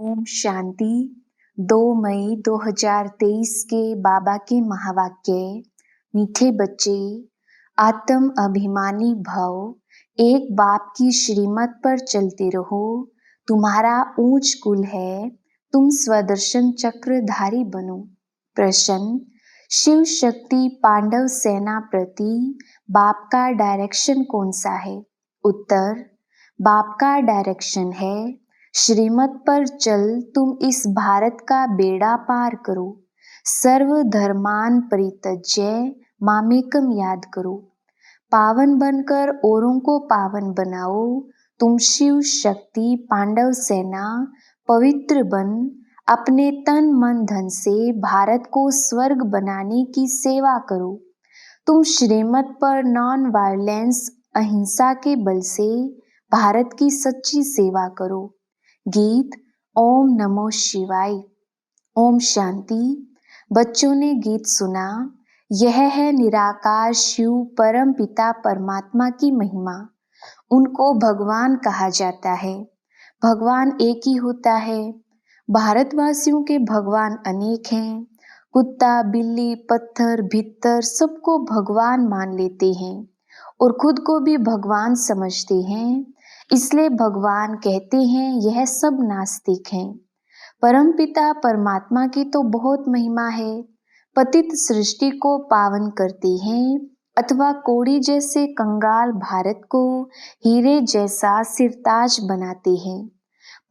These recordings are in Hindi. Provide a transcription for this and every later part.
ओम शांति। 2 मई 2023 के बाबा के महावाक्य। मीठे बच्चे, आत्म अभिमानी भव, एक बाप की श्रीमत पर चलते रहो। तुम्हारा ऊंच कुल है, तुम स्वदर्शन चक्रधारी बनो। प्रश्न, शिव शक्ति पांडव सेना प्रति बाप का डायरेक्शन कौन सा है? उत्तर, बाप का डायरेक्शन है, श्रीमत पर चल तुम इस भारत का बेड़ा पार करो। सर्व धर्मान परित्यज्य मामेकम याद करो। पावन बनकर औरों को पावन बनाओ। तुम शिव शक्ति पांडव सेना पवित्र बन अपने तन मन धन से भारत को स्वर्ग बनाने की सेवा करो। तुम श्रीमत पर नॉन वायलेंस अहिंसा के बल से भारत की सच्ची सेवा करो। गीत ओम नमो शिवाय। ओम शांति। बच्चों ने गीत सुना। यह है निराकार शिव परम पिता परमात्मा की महिमा। उनको भगवान कहा जाता है। भगवान एक ही होता है। भारतवासियों के भगवान अनेक हैं। कुत्ता, बिल्ली, पत्थर, भित्तर सबको भगवान मान लेते हैं और खुद को भी भगवान समझते हैं। इसलिए भगवान कहते हैं यह सब नास्तिक हैं। परमपिता परमात्मा की तो बहुत महिमा है। पतित सृष्टि को पावन करते हैं अथवा कोड़ी जैसे कंगाल भारत को हीरे जैसा सिरताज बनाते हैं।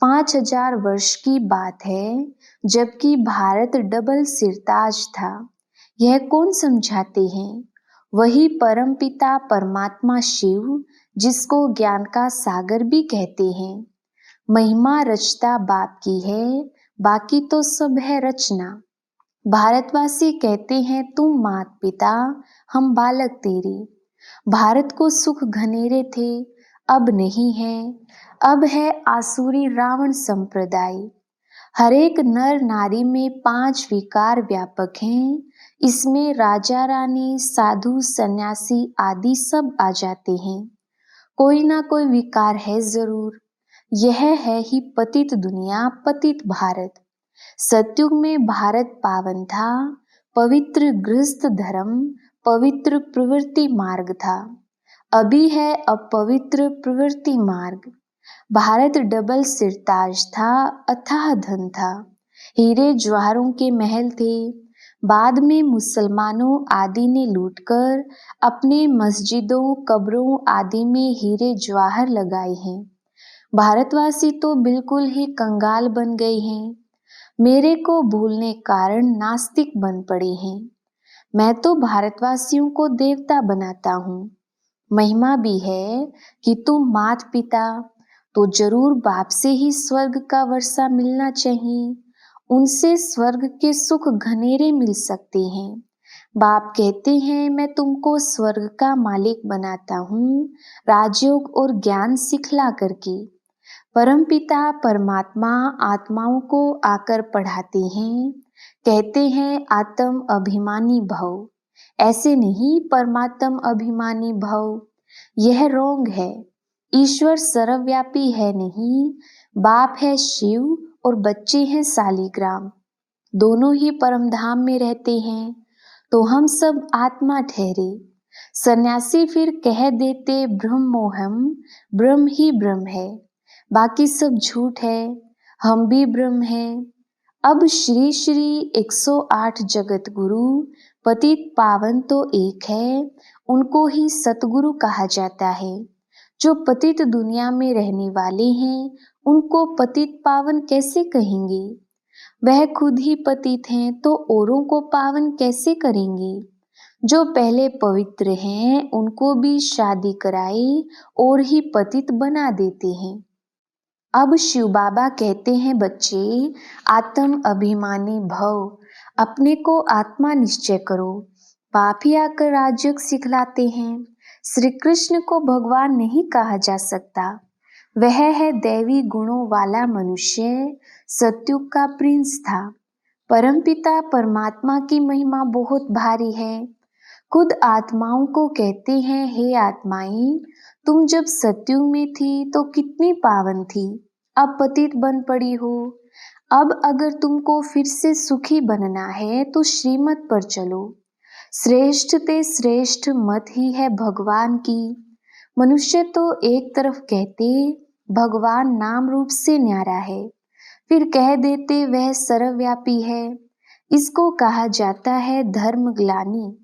5000 वर्ष की बात है जबकि भारत डबल सिरताज था। यह कौन समझाते हैं? वही परमपिता परमात्मा शिव, जिसको ज्ञान का सागर भी कहते हैं। महिमा रचता बाप की है, बाकी तो सब है रचना। भारतवासी कहते हैं तुम मात पिता, हम बालक तेरे। भारत को सुख घनेरे थे, अब नहीं है। अब है आसुरी रावण संप्रदाय। हरेक नर नारी में 5 विकार व्यापक हैं। इसमें राजा रानी, साधु, सन्यासी आदि सब आ जाते हैं। कोई ना कोई विकार है जरूर। यह है ही पतित दुनिया, पतित भारत। सतयुग में भारत पावन था, पवित्र गृहस्थ धर्म, पवित्र प्रवृत्ति मार्ग था। अभी है अपवित्र प्रवृत्ति मार्ग। भारत डबल सिरताज था, अथाह धन था, हीरे ज्वाहरों के महल थे। बाद में मुसलमानों आदि ने लूटकर अपने मस्जिदों, कब्रों आदि में हीरे ज्वाहर लगाए हैं। भारतवासी तो बिल्कुल ही कंगाल बन गए हैं। मेरे को भूलने कारण नास्तिक बन पड़े हैं। मैं तो भारतवासियों को देवता बनाता हूँ। महिमा भी है कि तुम मात पिता, तो जरूर बाप से ही स्वर्ग का वर्षा मिलना चाहिए। उनसे स्वर्ग के सुख घनेरे मिल सकते हैं। बाप कहते हैं मैं तुमको स्वर्ग का मालिक बनाता हूँ, राजयोग और ज्ञान सिखला करके। परमपिता परमात्मा आत्माओं को आकर पढ़ाते हैं, कहते हैं आत्म अभिमानी भव। ऐसे नहीं परमात्म अभिमानी भव, यह रोंग है। ईश्वर सर्वव्यापी है नहीं, बाप है शिव और बच्चे हैं सालीग्राम। दोनों ही परमधाम में रहते हैं, तो हम सब आत्मा ठहरे। सन्यासी फिर कह देते ब्रह्मोहम, ब्रह्म ही ब्रह्म है, बाकी सब झूठ है, हम भी ब्रह्म हैं। अब श्री श्री 108 जगत गुरु पतित पावन तो एक है, उनको ही सतगुरु कहा जाता है। जो पतित दुनिया में रहने वाले हैं उनको पतित पावन कैसे कहेंगे? वह खुद ही पतित हैं तो औरों को पावन कैसे करेंगे? जो पहले पवित्र हैं उनको भी शादी कराई और ही पतित बना देते हैं। अब शिव बाबा कहते हैं बच्चे, आत्म अभिमानी भव, अपने को आत्मा निश्चय करो। बाप ही आकर राजयोग सिखलाते हैं। श्री कृष्ण को भगवान नहीं कहा जा सकता। वह है दैवी गुणों वाला मनुष्य, सतयुग का प्रिंस था। परमपिता परमात्मा की महिमा बहुत भारी है। खुद आत्माओं को कहते हैं हे आत्माएं, तुम जब सतयुग में थी तो कितनी पावन थी, अब पतित बन पड़ी हो। अब अगर तुमको फिर से सुखी बनना है तो श्रीमत पर चलो। श्रेष्ठ ते श्रेष्ठ मत ही है भगवान की। मनुष्य तो एक तरफ कहते भगवान नाम रूप से न्यारा है, फिर कह देते वह सर्वव्यापी है। इसको कहा जाता है धर्म ग्लानि।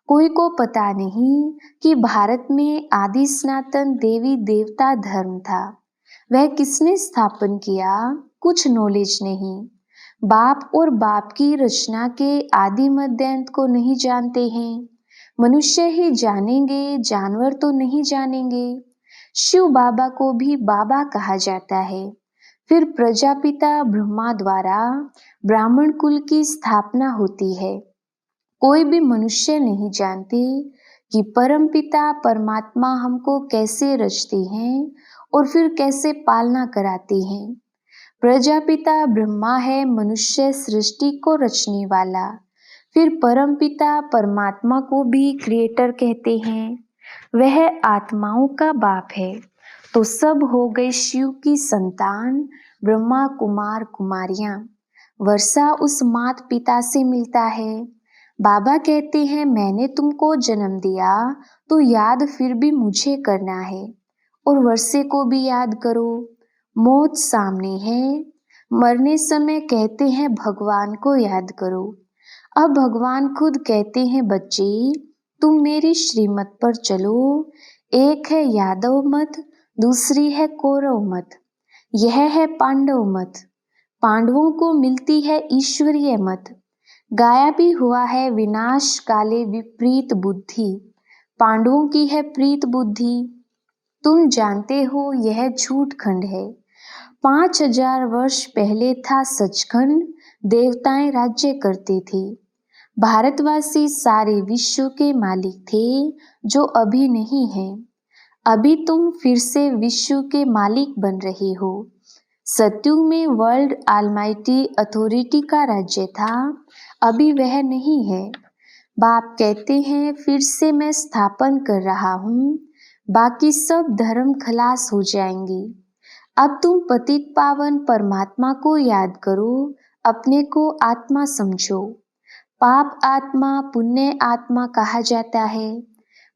कोई को पता नहीं कि भारत में आदि सनातन देवी देवता धर्म था। वह किसने स्थापन किया, कुछ नॉलेज नहीं। बाप और बाप की रचना के आदि मध्य अंत को नहीं जानते हैं। मनुष्य ही जानेंगे, जानवर तो नहीं जानेंगे। शिव बाबा को भी बाबा कहा जाता है। फिर प्रजापिता ब्रह्मा द्वारा ब्राह्मण कुल की स्थापना होती है। कोई भी मनुष्य नहीं जानते कि परमपिता परमात्मा हमको कैसे रचते हैं और फिर कैसे पालना कराते हैं। प्रजापिता ब्रह्मा है मनुष्य सृष्टि को रचने वाला। फिर परमपिता परमात्मा को भी क्रिएटर कहते हैं। वह आत्माओं का बाप है। तो सब हो गए शिव की संतान, ब्रह्मा कुमार कुमारियां। वर्षा उस मात पिता से मिलता है। बाबा कहते हैं मैंने तुमको जन्म दिया तो याद फिर भी मुझे करना है, और वर्षे को भी याद करो। मौत सामने है, मरने समय कहते हैं भगवान को याद करो। अब भगवान खुद कहते हैं बच्चे तुम मेरी श्रीमत पर चलो। एक है यादव मत, दूसरी है कौरव मत, यह है पांडव मत। पांडवों को मिलती है ईश्वरीय मत। गाया भी हुआ है विनाश काले विपरीत बुद्धि, पांडवों की है प्रीत बुद्धि। तुम जानते हो यह झूठ खंड है। 5000 वर्ष पहले था सचखंड, देवताएं राज्य करते थे। भारतवासी सारे विश्व के मालिक थे, जो अभी नहीं है। अभी तुम फिर से विश्व के मालिक बन रहे हो। सतयुग में वर्ल्ड ऑलमाइटी अथॉरिटी का राज्य था, अभी वह नहीं है। बाप कहते हैं फिर से मैं स्थापन कर रहा हूँ, बाकी सब धर्म खलास हो जाएंगे। अब तुम पतित पावन परमात्मा को याद करो, अपने को आत्मा समझो। पाप आत्मा पुण्य आत्मा कहा जाता है।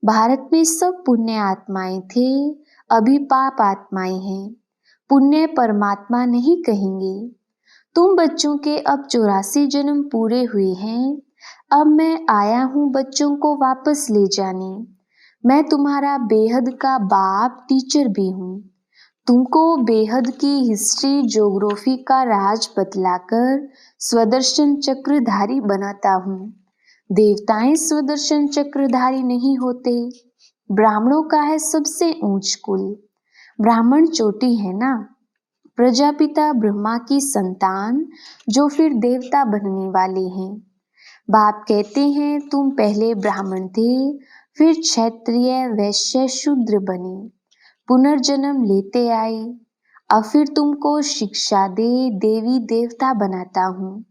भारत में सब पुण्य आत्माएं थे, अभी पाप आत्माएं हैं। पुण्य परमात्मा नहीं कहेंगे। तुम बच्चों के अब 84 जन्म पूरे हुए हैं। अब मैं आया हूँ बच्चों को वापस ले जाने। मैं तुम्हारा बेहद का बाप टीचर भी हूँ। तुमको बेहद की हिस्ट्री ज्योग्राफी का राज बतलाकर स्वदर्शन चक्रधारी बनाता हूँ। देवताएं स्वदर्शन चक्रधारी नहीं होते। ब्राह्मणों का है सबसे ऊंच कुल, ब्राह्मण चोटी है ना। प्रजापिता ब्रह्मा की संतान जो फिर देवता बनने वाले हैं। बाप कहते हैं तुम पहले ब्राह्मण थे, फिर क्षत्रिय वैश्य शूद्र बने, पुनर्जन्म लेते आए। अब फिर तुमको शिक्षा दे देवी देवता बनाता हूँ।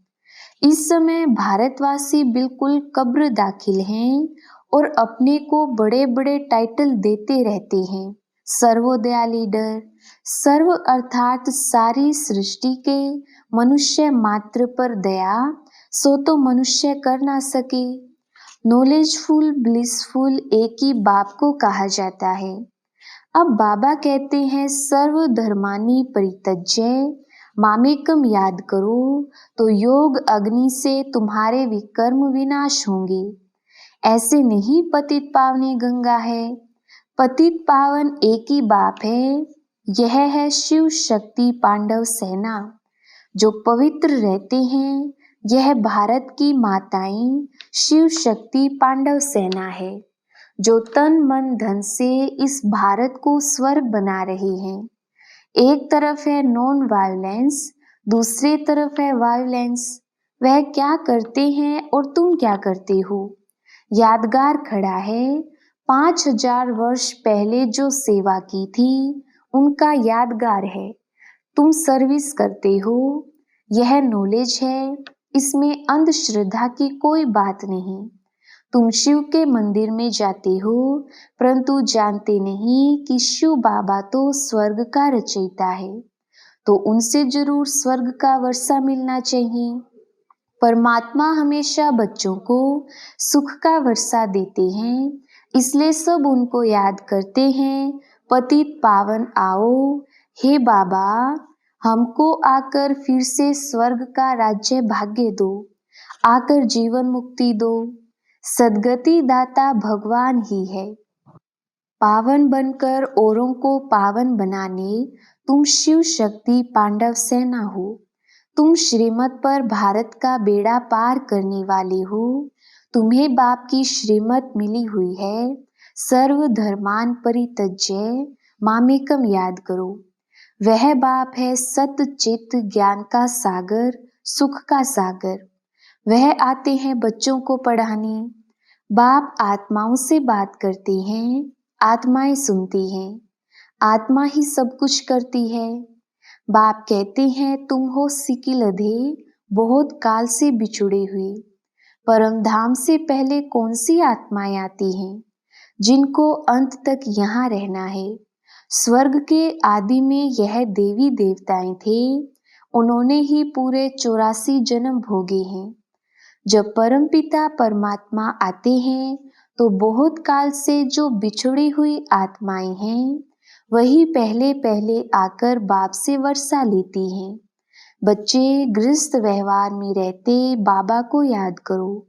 इस समय भारतवासी बिल्कुल कब्र दाखिल हैं और अपने को बड़े बड़े टाइटल देते रहते हैं। सर्वोदया लीडर, सर्व अर्थात सारी सृष्टि के मनुष्य मात्र पर दया, सो तो मनुष्य कर ना सके। नॉलेजफुल ब्लिसफुल एक ही बाप को कहा जाता है। अब बाबा कहते हैं सर्व धर्मानी परित्यज्य मामेकम याद करो, तो योग अग्नि से तुम्हारे विकर्म विनाश होंगे। ऐसे नहीं पतित पावनी गंगा है। पतित पावन एक ही बाप है, यह है शिव शक्ति पांडव सेना। जो पवित्र रहते हैं यह भारत की माताएं शिव शक्ति पांडव सेना है, जो तन मन धन से इस भारत को स्वर्ग बना रहे हैं। एक तरफ है नॉन वायलेंस, दूसरी तरफ है वायलेंस। वह क्या करते हैं और तुम क्या करते हो? यादगार खड़ा है। 5000 वर्ष पहले जो सेवा की थी उनका यादगार है। तुम सर्विस करते हो, यह नॉलेज है, इसमें अंधश्रद्धा की कोई बात नहीं। तुम शिव के मंदिर में जाते हो, परंतु जानते नहीं कि शिव बाबा तो स्वर्ग का रचयिता है। तो उनसे जरूर स्वर्ग का वर्षा मिलना चाहिए। परमात्मा हमेशा बच्चों को सुख का वर्षा देते हैं, इसलिए सब उनको याद करते हैं, पतित पावन आओ, हे बाबा हमको आकर फिर से स्वर्ग का राज्य भाग्य दो, आकर जीवन मुक्ति दो। सद्गति दाता भगवान ही है। पावन बनकर औरों को पावन बनाने तुम शिव शक्ति पांडव सेना हो। तुम श्रीमत पर भारत का बेड़ा पार करने वाले हो। तुम्हें बाप की श्रीमत मिली हुई है, सर्व धर्मान परित्यज्य मामेकम याद करो। वह बाप है सत्य चित्त ज्ञान का सागर, सुख का सागर। वह आते हैं बच्चों को पढ़ाने। बाप आत्माओं से बात करते हैं, आत्माएं सुनती हैं। आत्मा ही सब कुछ करती है। बाप कहते हैं तुम हो सिकिलधे, बहुत काल से बिछुड़े हुए। परम धाम से पहले कौन सी आत्माएं आती हैं जिनको अंत तक यहाँ रहना है। स्वर्ग के आदि में यह देवी देवताएं थे, उन्होंने ही पूरे 84 जन्म भोगे हैं। जब परम पिता परमात्मा आते हैं तो बहुत काल से जो बिछुड़ी हुई आत्माएं हैं वही पहले पहले आकर बाप से वर्षा लेती हैं। बच्चे गृहस्थ व्यवहार में रहते बाबा को याद करो,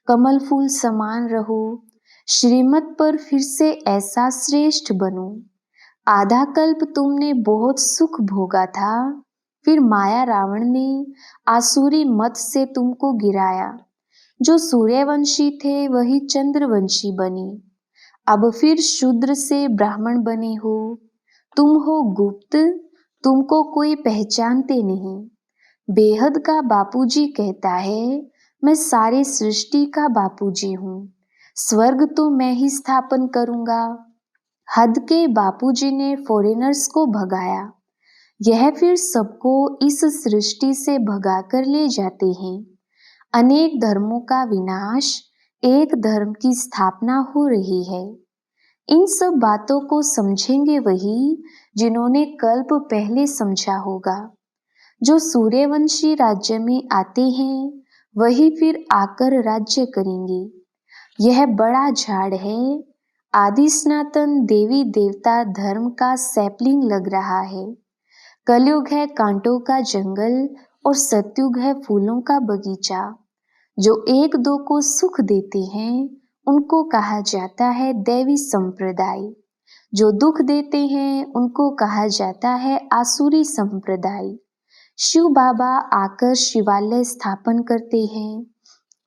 कमल फूल समान रहो, श्रीमत पर फिर से ऐसा श्रेष्ठ बनो। आधा कल्प तुमने बहुत सुख भोगा था, फिर माया रावण ने आसुरी मत से तुमको गिराया। जो सूर्यवंशी थे वही चंद्रवंशी बने। अब फिर शूद्र से ब्राह्मण बने हो। तुम हो गुप्त, तुमको कोई पहचानते नहीं। बेहद का बापूजी कहता है मैं सारे सृष्टि का बापूजी हूँ, स्वर्ग तो मैं ही स्थापन करूँगा। हद के बापूजी ने फॉरेनर्स को भगाया, यह फिर सबको इस सृष्टि से भगा कर ले जाते हैं। अनेक धर्मों का विनाश, एक धर्म की स्थापना हो रही है। इन सब बातों को समझेंगे वही जिन्होंने कल्प पहले समझा होगा। जो सूर्यवंशी राज्य में आते हैं वही फिर आकर राज्य करेंगे। यह बड़ा झाड़ है, आदि सनातन देवी देवता धर्म का सैपलिंग लग रहा है। कलयुग है कांटों का जंगल और सतयुग है फूलों का बगीचा। जो एक दो को सुख देते हैं उनको कहा जाता है दैवी संप्रदाय। जो दुख देते हैं उनको कहा जाता है आसुरी संप्रदाय। शिव बाबा आकर शिवालय स्थापन करते हैं,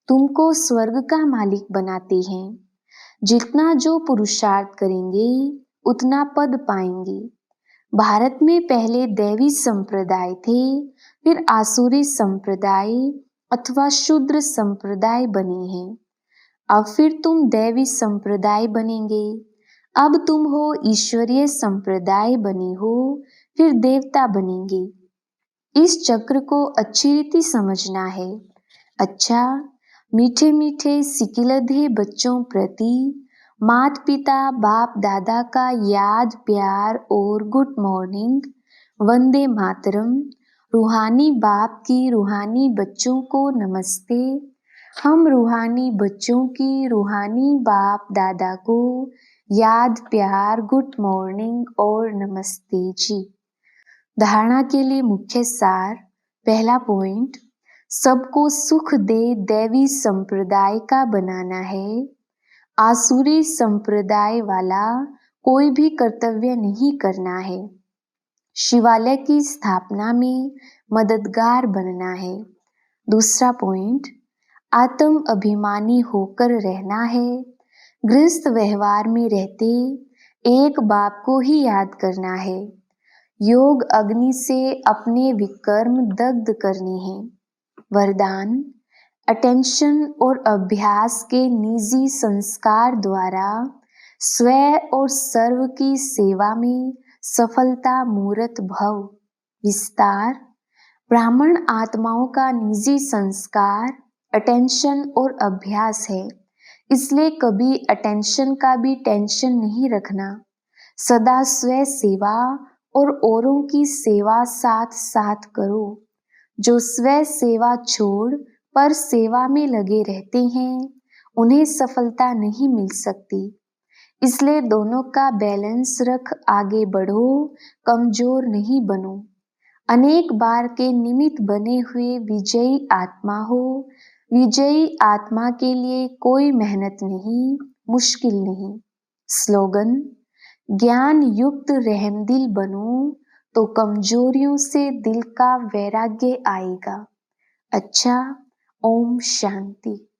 तुमको स्वर्ग का मालिक बनाते हैं। जितना जो पुरुषार्थ करेंगे उतना पद पाएंगे। भारत में पहले दैवी संप्रदाय थे, फिर आसुरी संप्रदाय अथवा शूद्र संप्रदाय बने हैं। अब फिर तुम दैवी संप्रदाय बनेंगे। अब तुम हो ईश्वरीय संप्रदाय बने हो, फिर देवता बनेंगे। इस चक्र को अच्छी रीति समझना है। अच्छा, मीठे मीठे सिकिलधे बच्चों प्रति माता पिता बाप दादा का याद प्यार और गुड मॉर्निंग, वंदे मातरम। रूहानी बाप की रूहानी बच्चों को नमस्ते। हम रूहानी बच्चों की रूहानी बाप दादा को याद प्यार गुड मॉर्निंग और नमस्ते जी। धारणा के लिए मुख्य सार। पहला पॉइंट, सबको सुख दे दैवी संप्रदाय का बनाना है। आसुरी संप्रदाय वाला कोई भी कर्तव्य नहीं करना है। शिवालय की स्थापना में मददगार बनना है। दूसरा पॉइंट, आत्म अभिमानी होकर रहना है। गृहस्थ व्यवहार में रहते एक बाप को ही याद करना है। योग अग्नि से अपने विकर्म दग्ध करने हैं। वरदान, अटेंशन और अभ्यास के निजी संस्कार द्वारा स्व और सर्व की सेवा में सफलता मूर्त भव। विस्तार, ब्राह्मण आत्माओं का निजी संस्कार अटेंशन और अभ्यास है, इसलिए कभी अटेंशन का भी टेंशन नहीं रखना। सदा स्व सेवा और औरों की सेवा साथ साथ करो। जो स्व सेवा छोड़ पर सेवा में लगे रहते हैं, उन्हें सफलता नहीं मिल सकती। इसलिए दोनों का बैलेंस रख आगे बढ़ो, कमजोर नहीं बनो। अनेक बार के निमित्त बने हुए विजयी आत्मा हो। विजयी आत्मा के लिए कोई मेहनत नहीं, मुश्किल नहीं। स्लोगन: ज्ञान युक्त रहमदिल बनो तो कमजोरियों से दिल का वैराग्य आएगा। अच्छा, ओम शांति।